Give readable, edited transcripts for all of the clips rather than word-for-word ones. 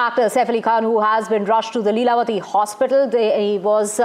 actor Saif Ali Khan, who has been rushed to the Lilavati hospital. He was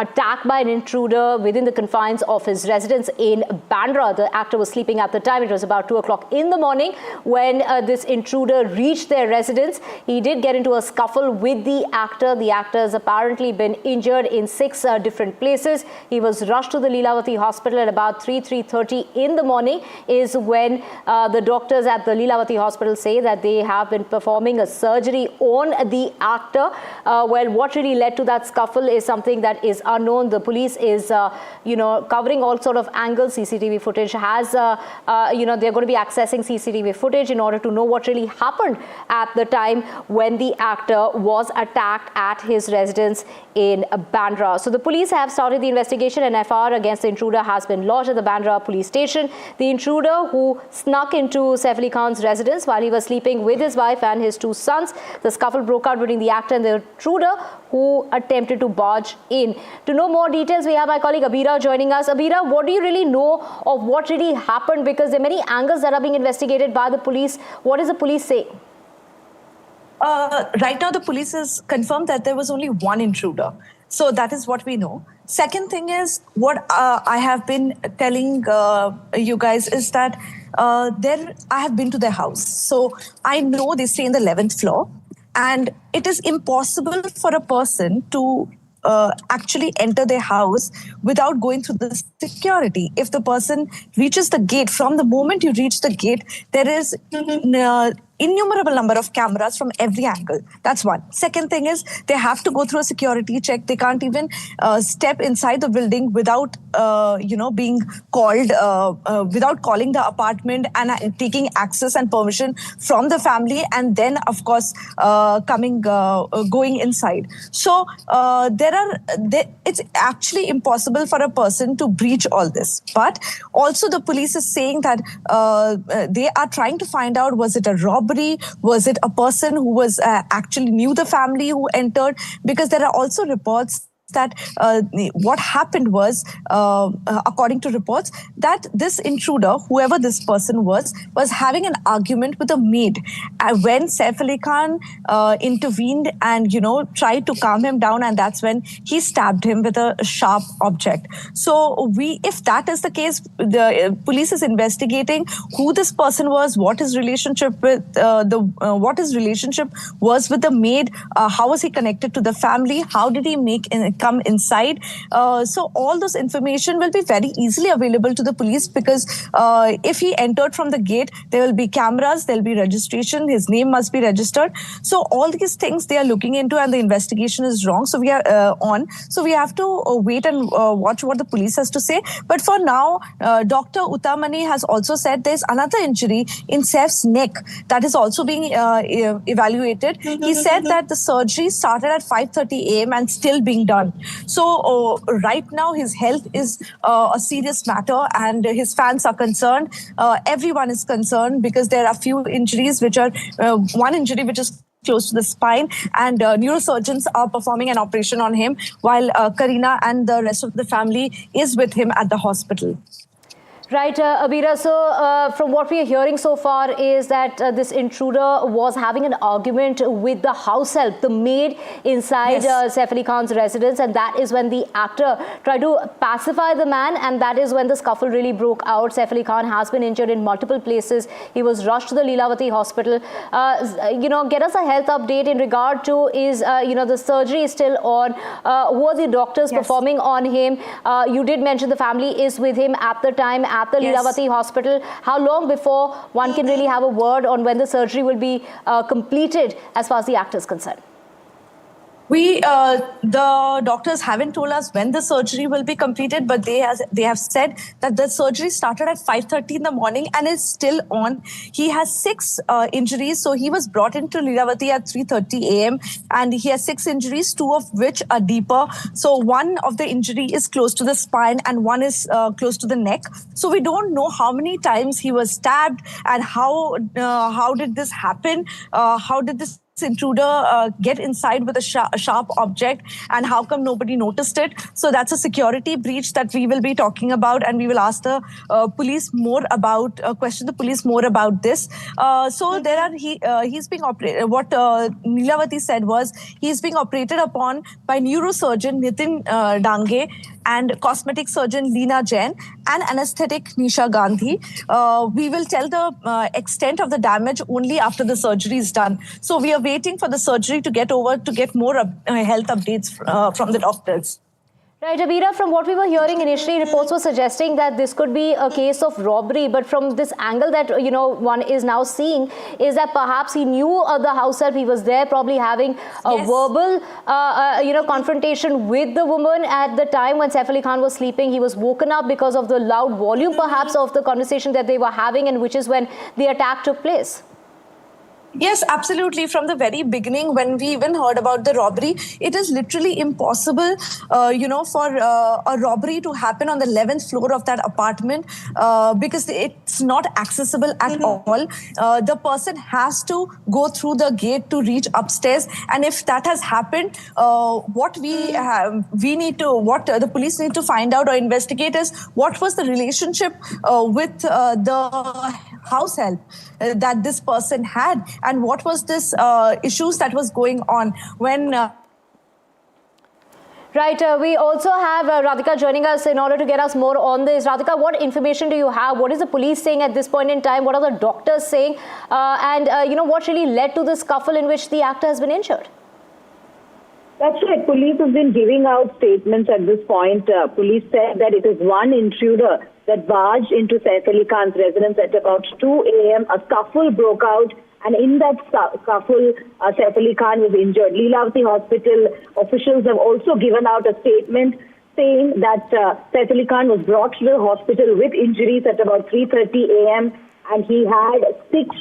attacked by an intruder within the confines of his residence in Bandra. The actor was sleeping at the time. It was about 2 o'clock in the morning when this intruder reached their residence. He did get into a scuffle with the actor. The actor has apparently been injured in 6 different places. He was rushed to the Lilavati hospital at about 3:30 in the morning is when the doctors at the Lilavati hospital say that they have been performing a surgery on the actor. Well, what really led to that scuffle is something that is unknown. The police is, covering all sort of angles. CCTV footage has, they're going to be accessing CCTV footage in order to know what really happened at the time when the actor was attacked at his residence in Bandra. So the police have started the investigation. An FIR against the intruder has been lodged at the Bandra police station. The intruder who snuck into Saif Ali Khan's residence while he was sleeping with his wife and his 2 sons. The scuffle broke out between the actor and the intruder who attempted to barge in. To know more details, we have my colleague Abira joining us. Abira, what do you really know of what really happened? Because there are many angles that are being investigated by the police. What does the police say? Right now, the police has confirmed that there was only one intruder. So that is what we know. Second thing is, what I have been telling you guys is that I have been to their house. So I know they stay in the 11th floor. And it is impossible for a person to actually enter their house without going through the security. If the person reaches the gate, from the moment you reach the gate, there is innumerable number of cameras from every angle. That's one. Second thing is they have to go through a security check. They can't even step inside the building without, being called, without calling the apartment and taking access and permission from the family, and then, of course, going inside. So it's actually impossible for a person to breach all this. But also the police is saying that they are trying to find out, was it a robbery? Was it a person who was actually knew the family who entered? Because there are also reports that what happened was, according to reports, that this intruder, whoever this person was having an argument with a maid. When Saif Ali Khan intervened and, tried to calm him down, and that's when he stabbed him with a sharp object. So if that is the case, the police is investigating who this person was, what his relationship with what his relationship was with the maid, how was he connected to the family, how did he come inside. So all those information will be very easily available to the police, because if he entered from the gate, there will be cameras, there will be registration, his name must be registered. So all these things they are looking into, and the investigation is wrong. So we are on. So we have to wait and watch what the police has to say. But for now, Dr. Uttamani has also said there's another injury in Saif's neck that is also being evaluated. He said that the surgery started at 5:30 a.m. and still being done. So right now his health is a serious matter, and his fans are concerned. Everyone is concerned because there are few injuries which are one injury which is close to the spine, and neurosurgeons are performing an operation on him, while Kareena and the rest of the family is with him at the hospital. Right, Abira. So from what we are hearing so far is that this intruder was having an argument with the house help, the maid inside Saif Ali Khan's residence, and that is when the actor tried to pacify the man, and that is when the scuffle really broke out. Saif Ali Khan has been injured in multiple places. He was rushed to the Lilavati hospital. Get us a health update in regard to the surgery is still on. Who are the doctors performing on him? You did mention the family is with him at the time at the Lilavati hospital. How long before one can really have a word on when the surgery will be completed as far as the actor is concerned? The doctors haven't told us when the surgery will be completed, but they have said that the surgery started at 5:30 in the morning and is still on. He has 6 injuries, so he was brought into Lilavati at 3:30 a.m. and he has 6 injuries, 2 of which are deeper. So one of the injury is close to the spine and one is close to the neck. So we don't know how many times he was stabbed and how did this happen? How did this intruder get inside with a sharp object, and how come nobody noticed it? So that's a security breach that we will be talking about, and we will ask the police more about question the police more about this. So there are he's being operated. What Neelavati said was he's being operated upon by neurosurgeon Nitin Dange and cosmetic surgeon Leena Jain and anesthetic Nisha Gandhi. We will tell the extent of the damage only after the surgery is done. So we are waiting for the surgery to get over to get more health updates from the doctors. Right, Abira, from what we were hearing initially, reports were suggesting that this could be a case of robbery. But from this angle that, one is now seeing is that perhaps he knew of the house help. He was there probably having a verbal, confrontation with the woman at the time when Saif Ali Khan was sleeping. He was woken up because of the loud volume perhaps of the conversation that they were having, and which is when the attack took place. Yes, absolutely. From the very beginning, when we even heard about the robbery, it is literally impossible, for a robbery to happen on the 11th floor of that apartment because it's not accessible at all. The person has to go through the gate to reach upstairs. And if that has happened, what the police need to find out or investigate is what was the relationship with the house help that this person had, and what was this issues that was going on when Right. We also have Radhika joining us in order to get us more on this. Radhika, what information do you have? What is the police saying at this point in time? What are the doctors saying? What really led to the scuffle in which the actor has been injured? That's right. Police have been giving out statements at this point. Police said that it is one intruder that barged into Saif Ali Khan's residence at about 2 a.m. A scuffle broke out, and in that scuffle, Saif Ali Khan was injured. Lilavati Hospital officials have also given out a statement saying that Saif Ali Khan was brought to the hospital with injuries at about 3:30 a.m. and he had 6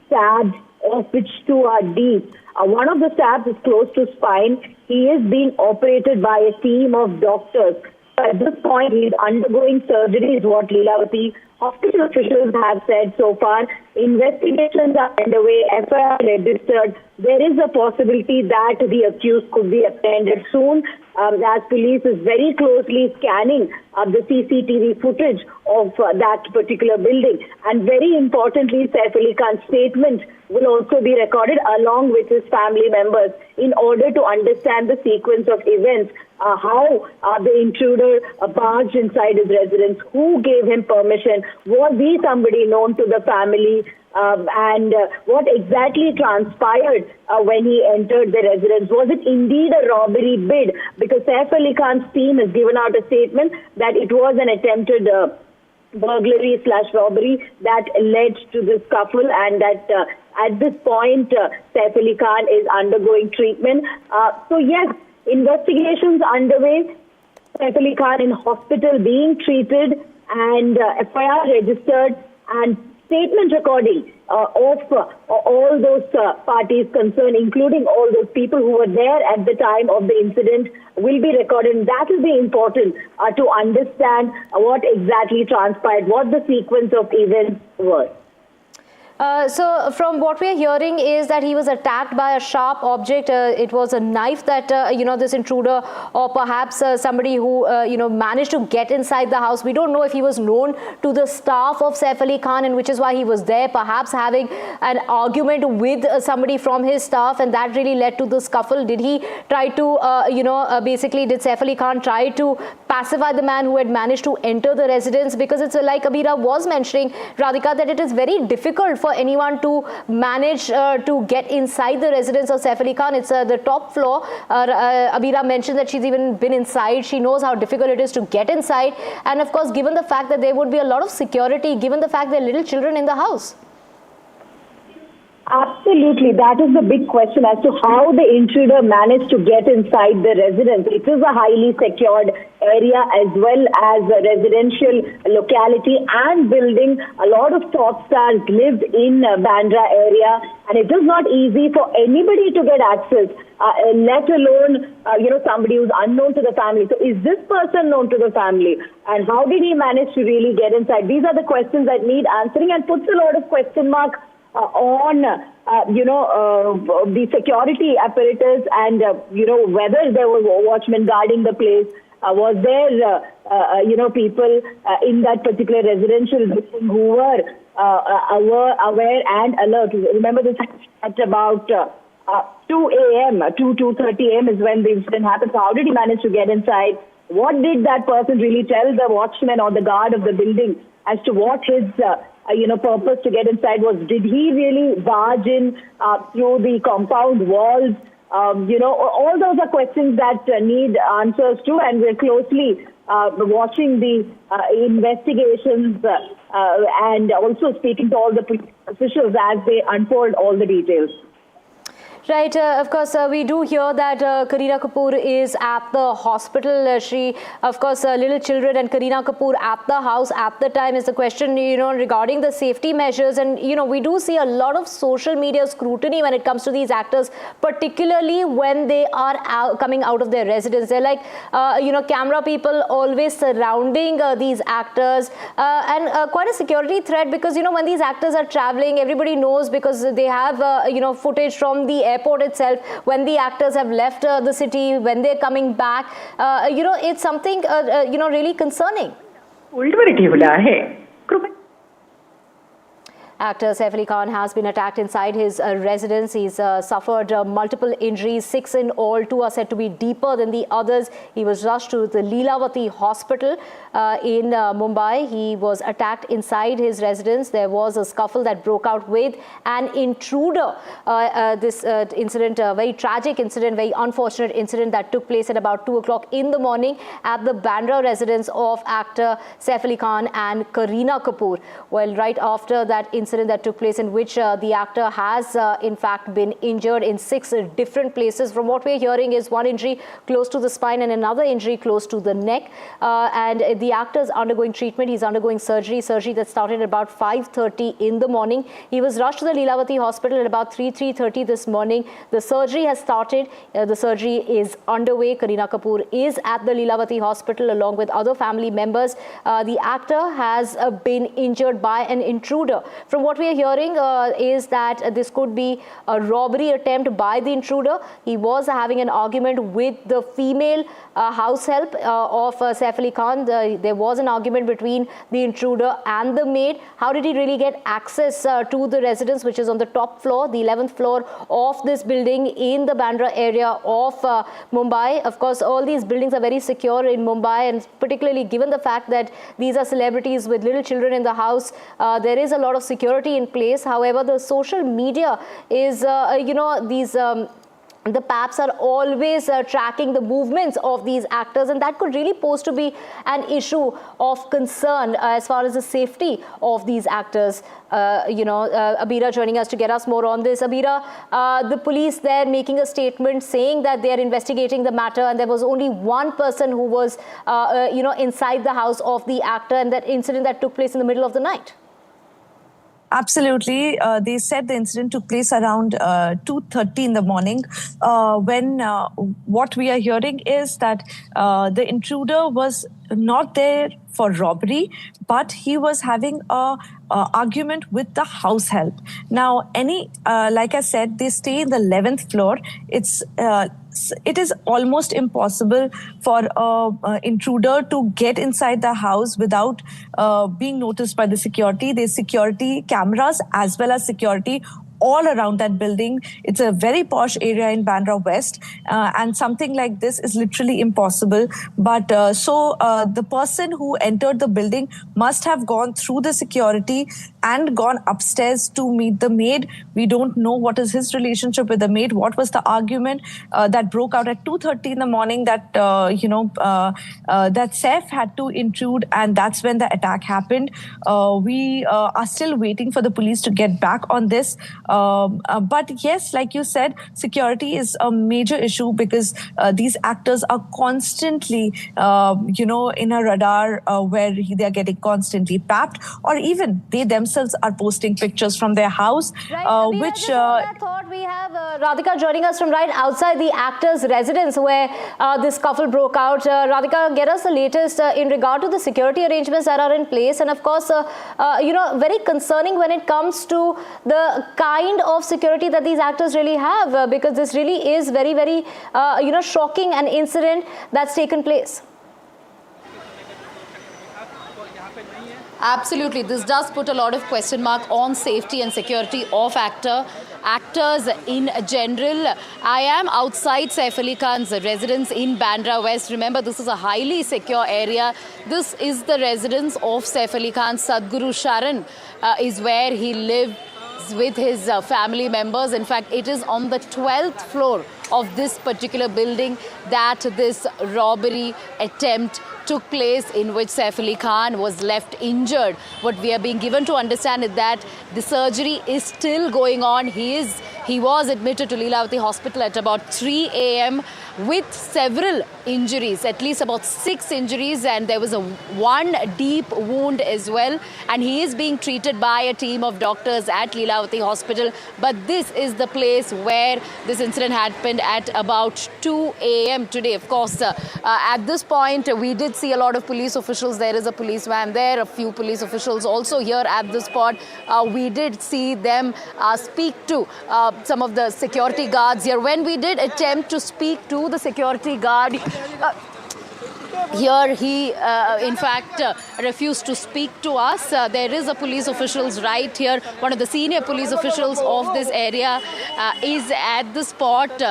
stabs, of which 2 are deep. One of the stabs is close to spine. He is being operated by a team of doctors. At this point, he is undergoing surgery, is what Lilavati hospital officials have said so far. Investigations are underway, FIR registered. There is a possibility that the accused could be apprehended soon, as police is very closely scanning the CCTV footage of that particular building. And very importantly, Saif Ali Khan's statement will also be recorded along with his family members in order to understand the sequence of events, how the intruder barged inside his residence, who gave him permission, was he somebody known to the family, and what exactly transpired when he entered the residence. Was it indeed a robbery bid? Because Saif Ali Khan's team has given out a statement that it was an attempted burglary/robbery that led to this scuffle, and that at this point Saif Ali Khan is undergoing treatment. So yes, investigations underway. Saif Ali Khan in hospital being treated, and FIR registered, and statement recording of all those parties concerned, including all those people who were there at the time of the incident, will be recorded. And that will be important to understand what exactly transpired, what the sequence of events were. So from what we are hearing is that he was attacked by a sharp object. It was a knife that, this intruder, or perhaps somebody who, managed to get inside the house. We don't know if he was known to the staff of Saif Ali Khan, and which is why he was there, perhaps having an argument with somebody from his staff, and that really led to the scuffle. Did he try to, basically, did Saif Ali Khan try to pacify the man who had managed to enter the residence? Because it's like Abira was mentioning, Radhika, that it is very difficult for anyone to manage to get inside the residence of Saif Ali Khan. It's the top floor. Abira mentioned that she's even been inside. She knows how difficult it is to get inside. And of course, given the fact that there would be a lot of security, given the fact there are little children in the house. Absolutely. That is the big question as to how the intruder managed to get inside the residence. It is a highly secured area as well as a residential locality and building. A lot of top stars lived in Bandra area, and it is not easy for anybody to get access, let alone, somebody who's unknown to the family. So is this person known to the family? And how did he manage to really get inside? These are the questions that need answering, and puts a lot of question mark on the security apparatus and whether there was a watchman guarding the place. Was there people in that particular residential building who were aware and alert? Remember, this at about 2 a.m., 2:30 a.m. is when the incident happened. So how did he manage to get inside? What did that person really tell the watchman or the guard of the building as to what his purpose to get inside was? Did he really barge in through the compound walls? All those are questions that need answers to, and we're closely watching the investigations and also speaking to all the officials as they unfold all the details. Right. Of course, we do hear that Kareena Kapoor is at the hospital. Of course, little children and Kareena Kapoor at the house at the time is the question, regarding the safety measures. And, we do see a lot of social media scrutiny when it comes to these actors, particularly when they are coming out of their residence. They're like, camera people always surrounding these actors and quite a security threat because, when these actors are traveling, everybody knows because they have, footage from the airport itself when the actors have left the city, when they're coming back. It's something, really concerning. Actor Saif Ali Khan has been attacked inside his residence. He's suffered multiple injuries, 6 in all. 2 are said to be deeper than the others. He was rushed to the Lilavati hospital in Mumbai. He was attacked inside his residence. There was a scuffle that broke out with an intruder. This incident, a very tragic incident, very unfortunate incident that took place at about 2 o'clock in the morning at the Bandra residence of actor Saif Ali Khan and Kareena Kapoor. Well, right after that incident that took place in which the actor has in fact been injured in 6 different places. From what we're hearing is one injury close to the spine and another injury close to the neck. And the actor is undergoing treatment. He's undergoing surgery that started at about 5:30 in the morning. He was rushed to the Lilavati hospital at about 3:30 this morning. The surgery has started. The surgery is underway. Kareena Kapoor is at the Lilavati hospital along with other family members. The actor has been injured by an intruder. From what we are hearing is that this could be a robbery attempt by the intruder. He was having an argument with the female house help of Saif Ali Khan. There was an argument between the intruder and the maid. How did he really get access to the residence, which is on the top floor, the 11th floor of this building in the Bandra area of Mumbai? Of course, all these buildings are very secure in Mumbai, and particularly given the fact that these are celebrities with little children in the house, there is a lot of security in place. However, the social media is, the PAPs are always tracking the movements of these actors, and that could really pose to be an issue of concern as far as the safety of these actors. Abira joining us to get us more on this. Abira, the police there making a statement saying that they are investigating the matter, and there was only one person who was, inside the house of the actor, and that incident that took place in the middle of the night. Absolutely. They said the incident took place around 2:30 in the morning when what we are hearing is that the intruder was not there for robbery, but he was having a argument with the house help. Now, like I said, they stay in the 11th floor. It is almost impossible for an intruder to get inside the house without being noticed by the security. There's security cameras as well as security all around that building. It's a very posh area in Bandra West, and something like this is literally impossible. But the person who entered the building must have gone through the security and gone upstairs to meet the maid. We don't know what is his relationship with the maid. What was the argument that broke out at 2:30 in the morning that that Saif had to intrude, and that's when the attack happened. We are still waiting for the police to get back on this. But yes, like you said, security is a major issue because these actors are constantly, in a radar where they are getting constantly papped, or even they themselves themselves are posting pictures from their house, Right, which... I thought we have Radhika joining us from right outside the actor's residence where this scuffle broke out. Radhika, get us the latest in regard to the security arrangements that are in place, and of course, very concerning when it comes to the kind of security that these actors really have, because this really is very, very, shocking an incident that's taken place. Absolutely. This does put a lot of question mark on safety and security of actors in general. I am outside Saif Ali Khan's residence in Bandra West. Remember, this is a highly secure area. This is the residence of Saif Ali Khan. Sadhguru Sharan is where he lives with his family members. In fact, it is on the 12th floor of this particular building that this robbery attempt took place, in which Saif Ali Khan was left injured. What we are being given to understand is that the surgery is still going on. He was admitted to Lilavati Hospital at about 3 a.m. with several injuries, at least about 6 injuries, and there was one deep wound as well. And he is being treated by a team of doctors at Lilavati Hospital. But this is the place where this incident happened at about 2 a.m. today. Of course, at this point, we did see a lot of police officials. There is a police van there, a few police officials also here at the spot. We did see them speak to some of the security guards here. When we did attempt to speak to the security guard, here he, in fact, refused to speak to us. There is a police officials right here. One of the senior police officials of this area is at the spot.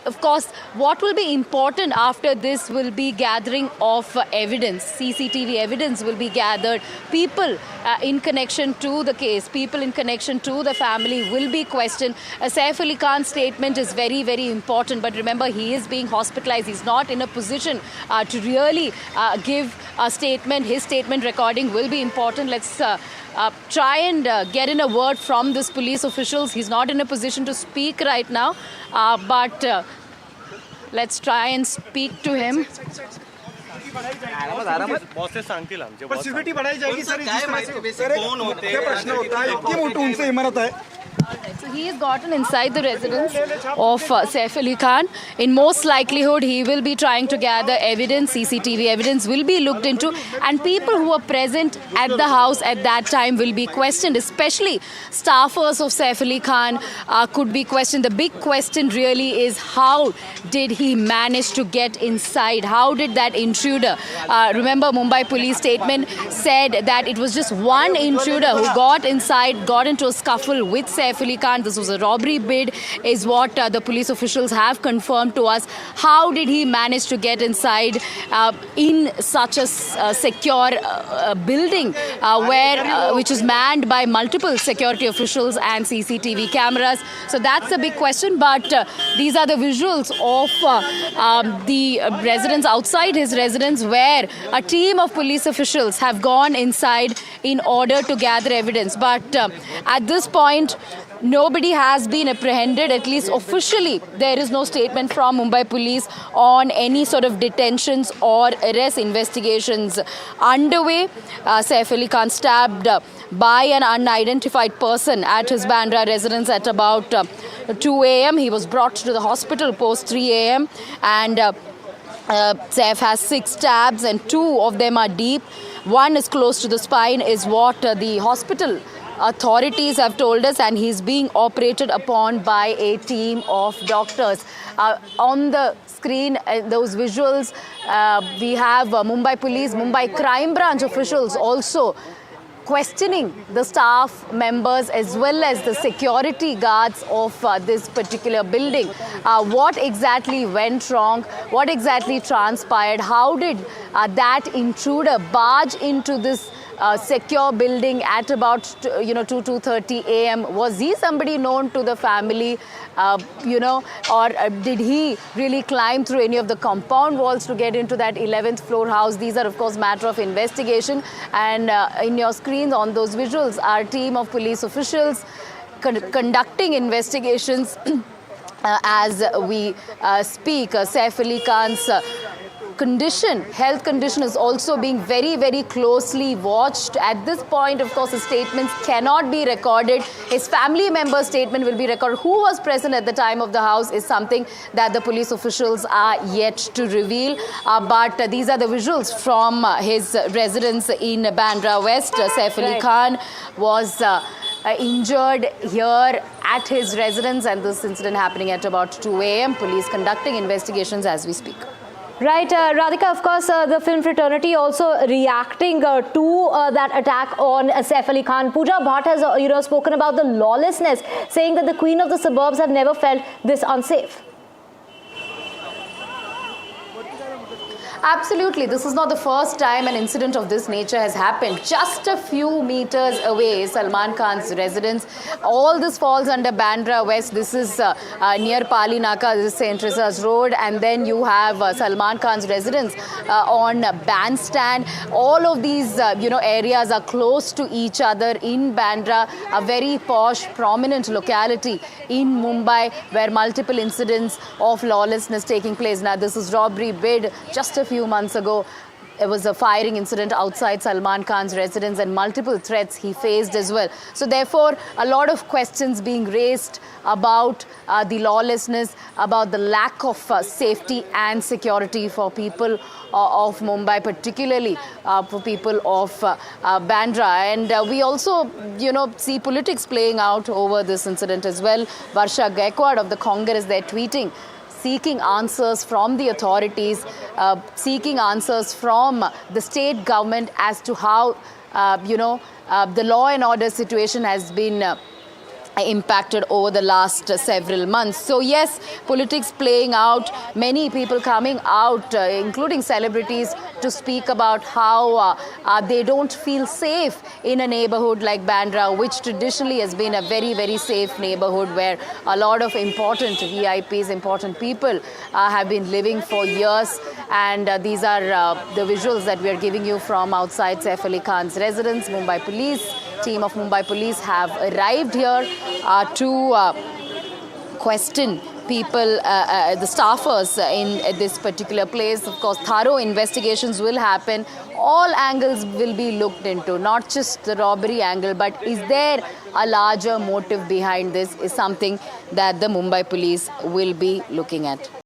Of course, what will be important after this will be gathering of evidence. CCTV evidence will be gathered. People in connection to the case, people in connection to the family will be questioned. Saif Ali Khan's statement is very, very important. But remember, he is being hospitalized. He's not in a position to really give a statement. His statement recording will be important. Let's try and get in a word from this police officials. He's not in a position to speak right now, but let's try and speak to him. Security बढ़ाई जाएगी sir, कौन होते हैं, प्रश्न होता है इतनी मोटी उनसे इमारत है. So he has gotten inside the residence of Saif Ali Khan. In most likelihood, he will be trying to gather evidence. CCTV evidence will be looked into, and people who were present at the house at that time will be questioned, especially staffers of Saif Ali Khan could be questioned. The big question really is, how did he manage to get inside? How did that intruder? Remember, Mumbai police statement said that it was just one intruder who got inside, got into a scuffle with Saif Ali Khan. This was a robbery bid, is what the police officials have confirmed to us. How did he manage to get inside in such a secure building which is manned by multiple security officials and CCTV cameras? So that's the big question. But these are the visuals of the residence outside his residence, where a team of police officials have gone inside in order to gather evidence. But at this point, nobody has been apprehended, at least officially. There is no statement from Mumbai police on any sort of detentions or arrest. Investigations underway. Saif Ali Khan stabbed by an unidentified person at his Bandra residence at about 2 a.m. He was brought to the hospital post 3 a.m. and Saif has 6 stabs and 2 of them are deep. One is close to the spine, is what the hospital authorities have told us, and he's being operated upon by a team of doctors. On the screen, those visuals, we have Mumbai police, Mumbai crime branch officials also questioning the staff members as well as the security guards of this particular building. What exactly went wrong? What exactly transpired? How did that intruder barge into this secure building at about 2:30 a.m. Was he somebody known to the family, or did he really climb through any of the compound walls to get into that 11th floor house? These are, of course, matter of investigation. And in your screens on those visuals, our team of police officials conducting investigations as we speak. Saif Ali Khan's health condition is also being very, very closely watched. At this point, of course, his statements cannot be recorded. His family member's statement will be recorded. Who was present at the time of the house is something that the police officials are yet to reveal. But these are the visuals from his residence in Bandra West. Saif Ali Khan was injured here at his residence, and this incident happening at about 2 a.m. Police conducting investigations as we speak. Right, Radhika, of course, the film fraternity also reacting to that attack on Saif Ali Khan. Pooja Bhatt has spoken about the lawlessness, saying that the queen of the suburbs have never felt this unsafe. Absolutely. This is not the first time an incident of this nature has happened. Just a few meters away, Salman Khan's residence. All this falls under Bandra West. This is near Pali Naka. This is St. Teresa's Road. And then you have Salman Khan's residence on Bandstand. All of these, areas are close to each other in Bandra, a very posh, prominent locality in Mumbai where multiple incidents of lawlessness taking place. Now, this is robbery bid. Just a few months ago, there was a firing incident outside Salman Khan's residence and multiple threats he faced as well. So therefore, a lot of questions being raised about the lawlessness, about the lack of safety and security for people of Mumbai, particularly for people of Bandra. And we also, see politics playing out over this incident as well. Varsha Gaikwad of the Congress, they're tweeting, seeking answers from the authorities, seeking answers from the state government as to how, the law and order situation has been impacted over the last several months. So yes, politics playing out, many people coming out, including celebrities, to speak about how they don't feel safe in a neighborhood like Bandra, which traditionally has been a very, very safe neighborhood where a lot of important VIPs, important people have been living for years. And these are the visuals that we are giving you from outside Saif Ali Khan's residence. Mumbai Police, team of Mumbai Police have arrived here to question people, the staffers in this particular place. Of course, thorough investigations will happen. All angles will be looked into, not just the robbery angle, but is there a larger motive behind this is something that the Mumbai Police will be looking at.